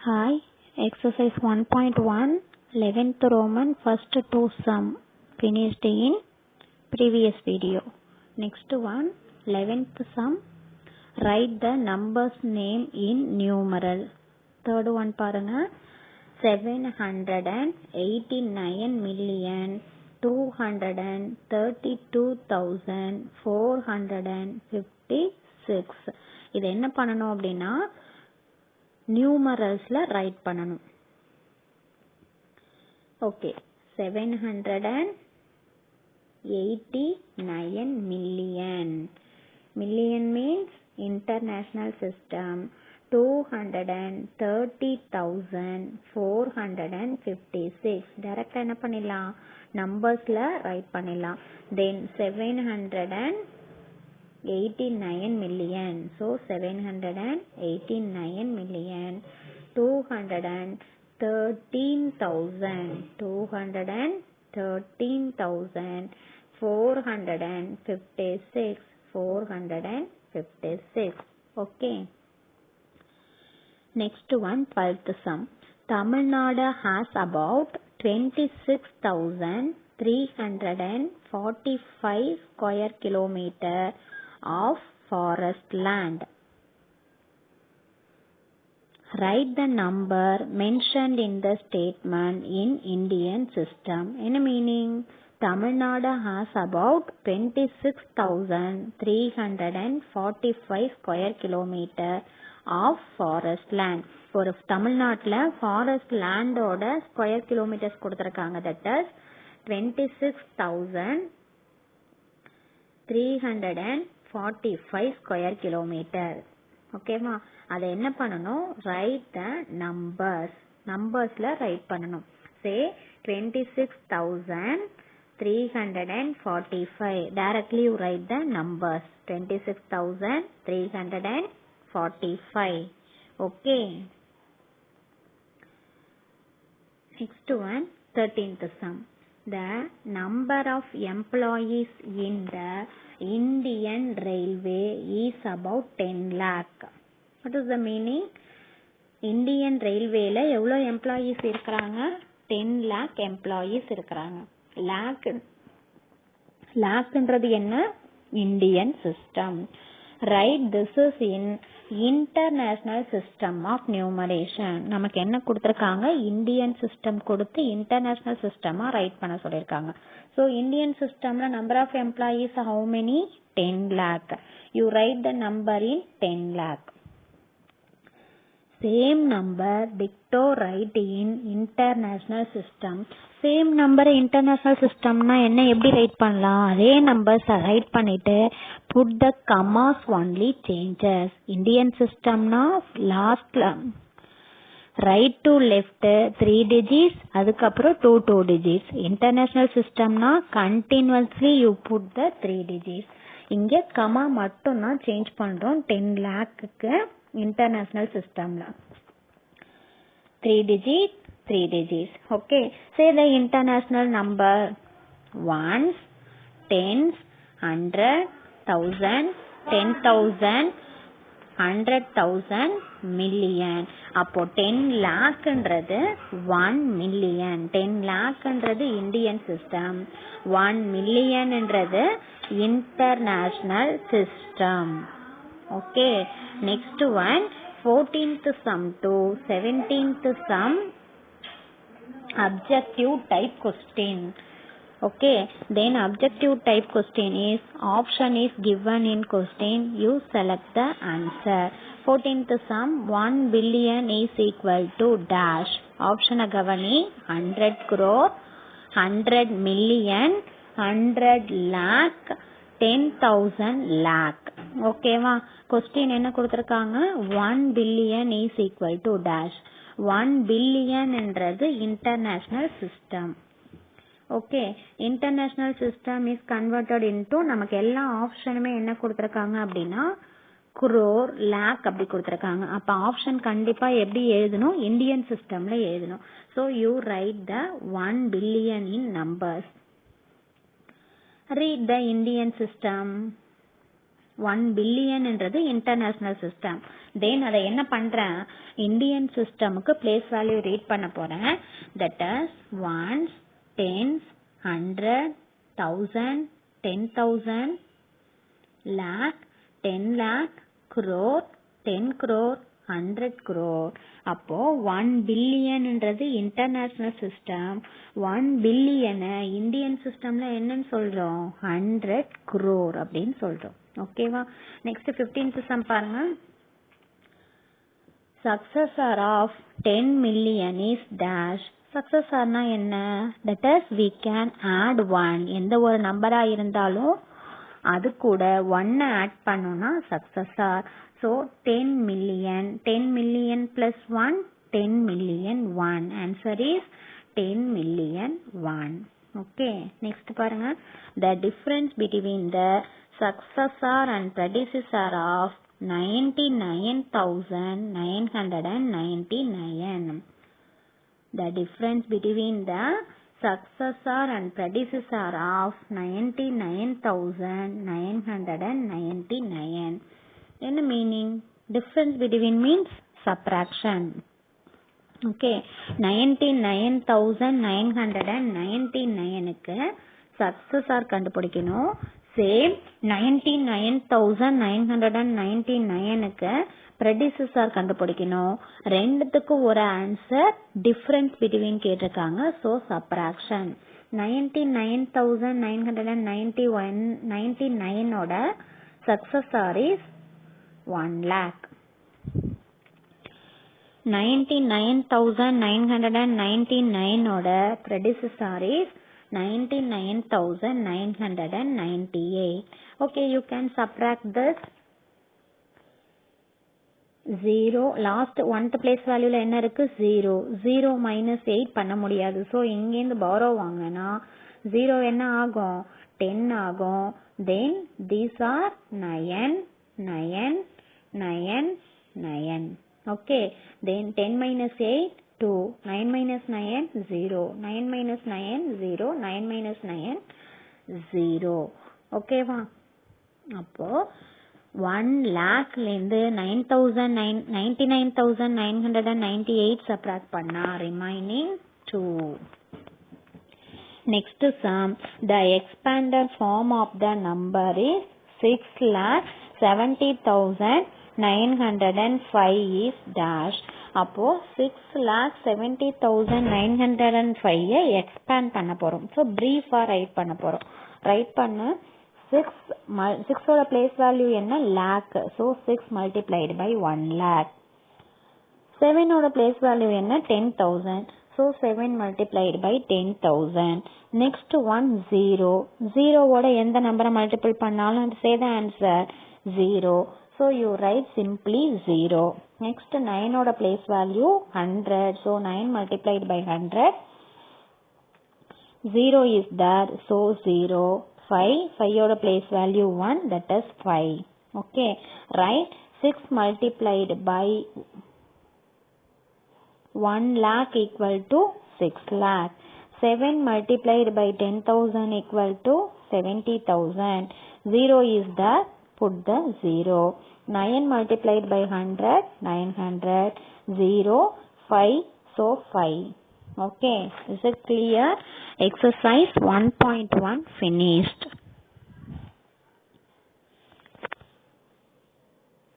Hi, exercise 1.1, 11th Roman first two sum finished in previous video. Next one, 11th sum, write the numbers name in numeral. Third one paranga, 789,232,456. இது என்ன பண்ணணும் அப்படின்னா நியூமரல்ஸ்ல right பண்ணணும். Okay, 789 million. Million means international system. 230,456. டைரக்டா என்ன பண்ணிடலாம், நம்பர்ஸ்ல right பண்ணிடலாம். தென் 789 million. So 789 million 213,456. Okay. Next one, 12th sum. Tamil Nadu has about 26,345 square kilometer of forest land. Write the number mentioned in the statement in Indian system. Any meaning? Tamil Nadu has about 26,345 square kilometer of forest land. ஒரு தமிழ்நாட்டில் forest லேண்டோட square kilometres கொடுத்துருக்காங்க. That is 26,345 square kilometre. ஓகேவா? அதை என்ன பண்ணணும், right த நம்பர்ஸ்ல right பண்ணணும். சே 26,345. Directly you write the numbers. 26,345. Okay. Next one, 13th sum. The number of employees in the Indian Railway is about 10 lakh. What is the meaning? Indian Railwayல எவ்வளோ employees இருக்கிறாங்க? 10 lakh employees இருக்கிறாங்க. லாக்ன்றது என்ன? Indian system. Right this is in international system of numeration. நமக்கு என்ன கொடுத்துருக்காங்க? Indian system கொடுத்து இன்டர்நேஷனல் சிஸ்டமா ரைட் பண்ண சொல்லியிருக்காங்க. ஸோ இந்தியன் சிஸ்டம்ல number of employees how many? 10 lakh. You write the number in 10 lakh. Same number டிக்டோ write in international system. Same number international சிஸ்டம்னா என்ன, எப்படி ரைட் பண்ணலாம்? அதே நம்பர்ஸ் ரைட் பண்ணிட்டு put the commas only changes. Indian சிஸ்டம்னா லாஸ்ட்ல ரைட் டு லெஃப்ட் 3 digits, அதுக்கப்புறம் 2 digits. இன்டர்நேஷனல் சிஸ்டம்னா continuously you put the 3 digits. இங்கே கமா மட்டும் தான் சேஞ்ச் பண்றோம் 10 lakhக்கு இன்டர்நேஷனல் சிஸ்டம்ல. 3 digits. Okay. Say the international number: ones, tens, 100, 1000, 10,000, 100,000, million. அப்போ 10 lakhன்றது 1 million. 10 lakhன்றது இந்தியன் சிஸ்டம், 1 millionன்றது இன்டர்நேஷனல் சிஸ்டம். Okay. Next one, 14th sum to 17th sum objective type question. Okay, then objective type question is option is given in question, you select the answer. 14th sum, 1 billion is equal to dash. Option agavani 100 crore, 100 million, 100 lakh, 10,000 lakh. ஓகேவா? Question என்ன கொடுத்துருக்காங்க? 1 billion is equal to dash. 1 billion என்றது international சிஸ்டம். Okay. International system is converted into, நமக்கு எல்லா ஆப்ஷனுமே என்ன கொடுத்துருக்காங்க அப்படின்னா குரோர், லேக் அப்படி கொடுத்துருக்காங்க. அப்ப ஆப்ஷன் கண்டிப்பா எப்படி எழுதணும்? இந்தியன் சிஸ்டம்ல எழுதணும். So you write the 1 billion in numbers. Read the Indian system. 1 billion என்றது இன்டர்நேஷனல் சிஸ்டம். தென் அதை என்ன பண்றேன், இந்தியன் சிஸ்டமுக்கு பிளேஸ் வேல்யூ ரீட் பண்ண போறேன். That is ones, tens, 100, 1000, 10,000, lakh, 10 lakh, crore, 10 crore, 100 crore. அப்போ 1 பில்லியன் என்றது இன்டர்நேஷனல் சிஸ்டம், 1 பில்லியன் இந்தியன் சிஸ்டம்ல என்னன்னு சொல்றோம், 100 crore அப்படின்னு சொல்றோம். ஓகேவா? நெக்ஸ்ட் 15th சம் பாருங்க. Successor of 10 million is dash. சக்சஸர்னா என்ன, that is we can add 1. எந்த ஒரு நம்பரா இருந்தாலும் அது கூட 1 ஆட் பண்ணோம்னா successor. So 10 million, 10 million plus 1, 10 million 1. Answer is 10 million 1. Okay, next பாருங்க. The difference between the successor and predecessor of 99,999. The difference between the successor and predecessor of 99,999. என்ன மீனிங்? Difference between means subtraction. Okay, 99,999க்கு successor கண்டுபிடிக்கணும். சேம் 99,999க்கு predecessor கண்டுபிடிக்கணும். ரெண்டுத்துக்கு ஒரு ஆன்சர், டிஃபரன்ஸ் பிட்வீன் கேட்டிருக்காங்க. So subtraction. 99,999ஓட சக்சஸர் இஸ் 1 lakh. 99,999ஓட predecessor is 99,998. Okay, you can subtract this. 0 last 1th place வேல்யூல என்ன இருக்கு, 0. 0 minus 8 பண்ண முடியாது. ஸோ இங்கேருந்து borrow வாங்கினா 0 என்ன ஆகும், 10 ஆகும். Then these are 9, 9, 9, 9. Okay, then 10 minus 8, 2. 9 minus 9, 0. 9 minus 9, 0. 9 minus 9, 0. ஓகேவா? அப்போ 1 lakhலேருந்து 99,998 சப்ராக்ட் பண்ணா remaining 2. Next sum. The expanded form of the number is 6,70,905 is dash. அப்போ 6,70,905 எக்ஸ்பேண்ட் பண்ண போறோம். ஸோ பிரீஃபா ரைட் பண்ண போறோம். ரைட் பண்ண 6ஓட பிளேஸ் வேல்யூ என்ன, lakh. So 6 multiplied by 1 lakh. 7ஓட பிளேஸ் வேல்யூ என்ன, 10,000. So 7 multiplied by 10,000. Next one 0. 0ஓட எந்த நம்பரை மல்டிபிள் பண்ணாலும் say the answer 0. So you write simply 0. Next 9ஓட place value 100. So 9 multiplied by 100. 0 is there. So 0. 5ஓட place value 1, that is 5. Okay, right? 6 multiplied by 1 lakh equal to 6 lakh. 7 multiplied by 10,000 equal to 70,000. 0 is there, put the 0. 9 multiplied by 100, 900. 0, 5, so 5. Okay, is it clear? Exercise 1.1 finished.